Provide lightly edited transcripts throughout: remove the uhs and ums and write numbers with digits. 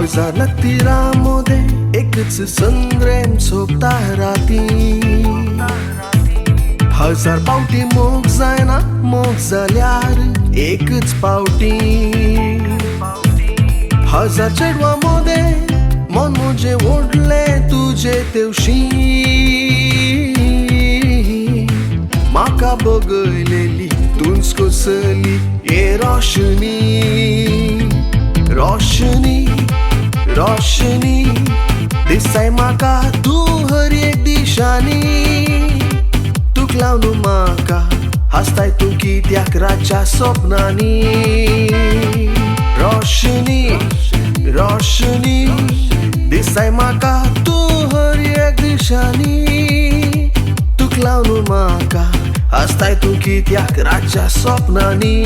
2013 एकच संग्राम सोबता राती 1000 पावटी मोग जायना मोग जाल्यार एकच पावटी 1000 चेडवा मोदे मन मुझे ओढले तुझे तेवशी माका बगयलेली तुंच कसली ये रोशनी रोशनी रोशनी दिसाय माका तू हर एक दिशानी तुक लावन माका हसताय तू कित्याक रातच्या स्वप्नांनी रोशनी रोशनी दिसाय माका तू हर एक दिशानी तुक लावन माका हसताय तू कित्याक रातच्या स्वप्नांनी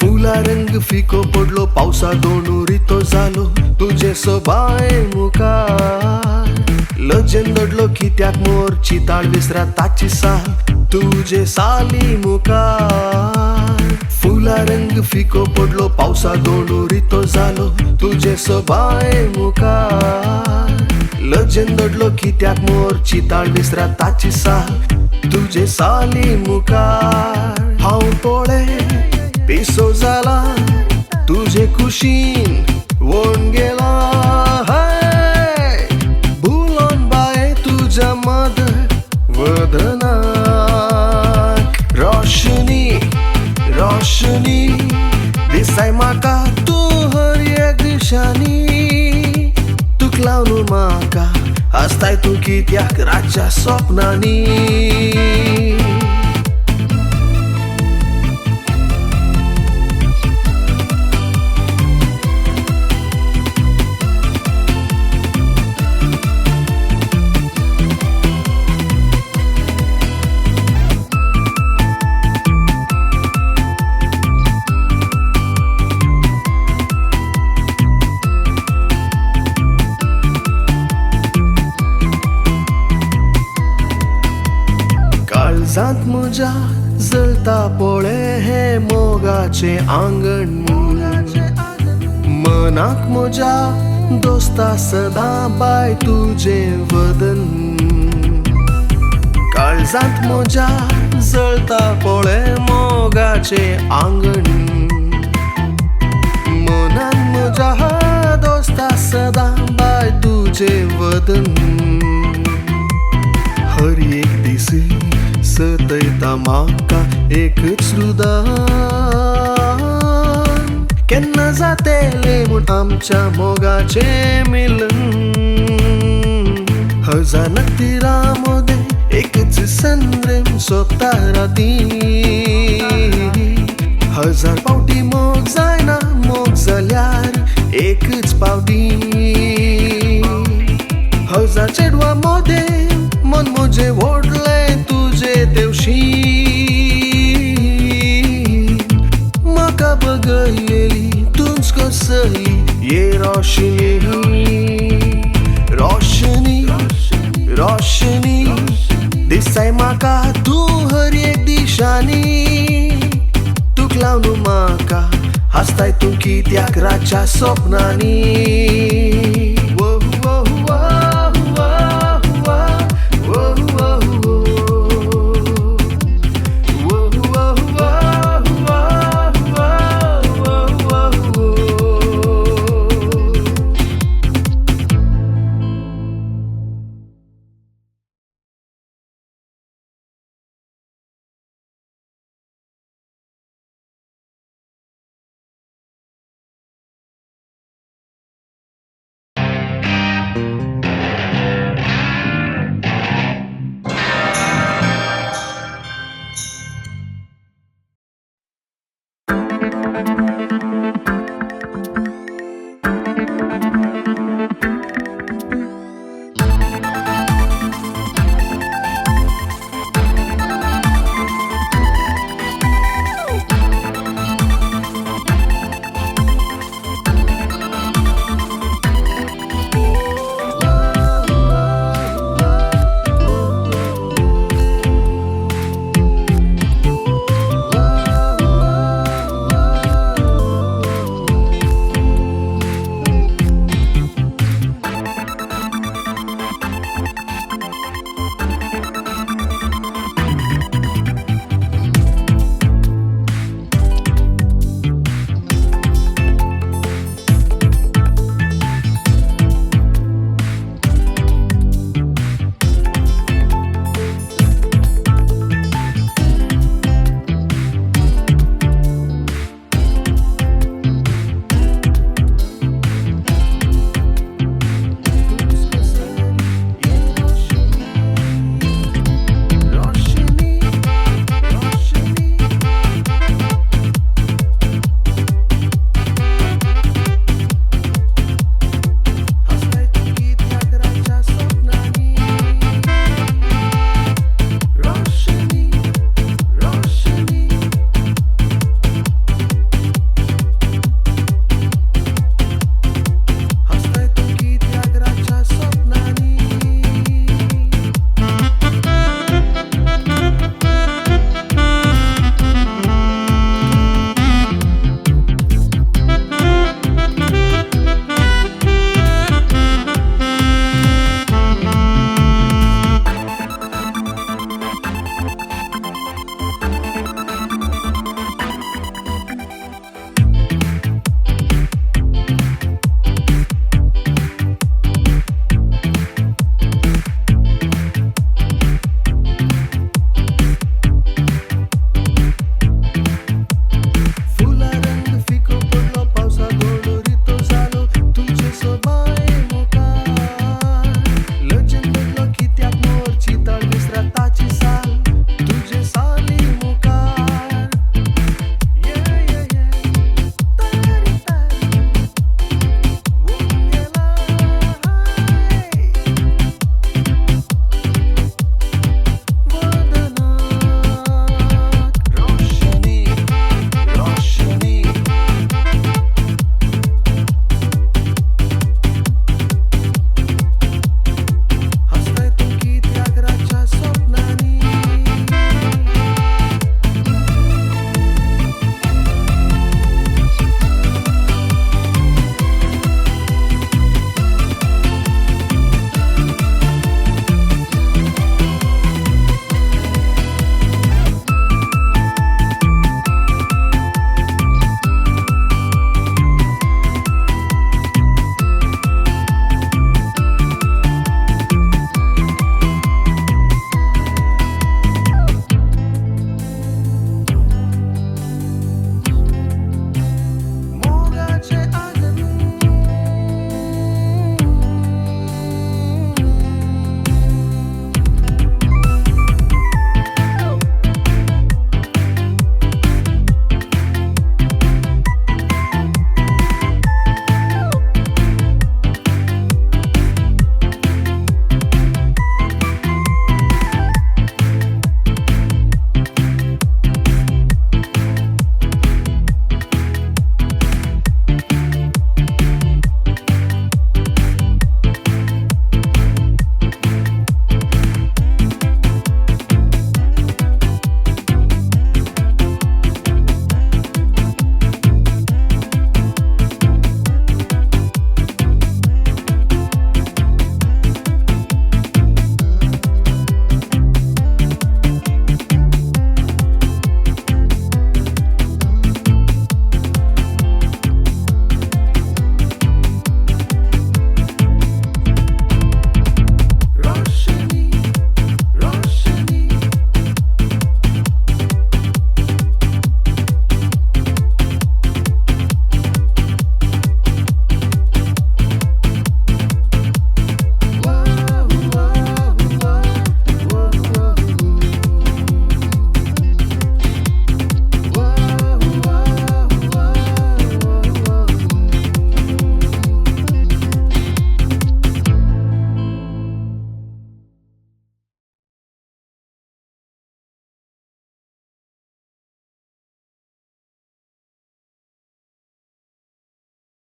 फुला रंग फिको पडलो पावसा दोणुरितो जालो तुझे सोबाय मुखार लजेन दडलो कित्याक मोर चिताळ विसरा ताची साल तुझे साली मुखार फुला रंग फिको पडलो पावसा दोणुरितो जालो तुझे सोबाय मुखार लजेन दडलो कित्याक मोर चिताळ विसरा ताची साल तुझे साली मुखार हांव पळय पिसो जाला तुझे कुशीन वोन गेला भुलोन बाय तुझ्या मद वदनाक रोशनी रोशनी दिसाय माका तू हर एक दिशानी तुक लावन माका हसताय तू कित्याक रातच्या स्वप्नांनी काळजांत म्हज्या जळता पळय हे मोगाचे आंगण मनाक म्हज्या दोस्ता सदां बाय तुझे वदन काळजांत म्हज्या जळता पळय मोगाचे आंगण मनाक म्हज्या दोस्ता सदां बाय तुझे वदन हर एक दीस सतयता म्हाका एकच हृदय केन्ना जातेले म्हूण आमच्या मोगाचे मिलन 2013 मध्ये एकच संग्राम सोबता राती 1000 पावटी मोग जायना मोग जाल्यार एकच पावटी 1000 चेडवा मोदे मन मुझे ओढले तुझे तेवशी माका बगयलेली तुंच कसली ये रोशनी रोशनी रोशनी दिसाय माका तू हर एक दिशानी तुक लावन माका हसताय तू कित्याक रातच्या स्वप्नांनी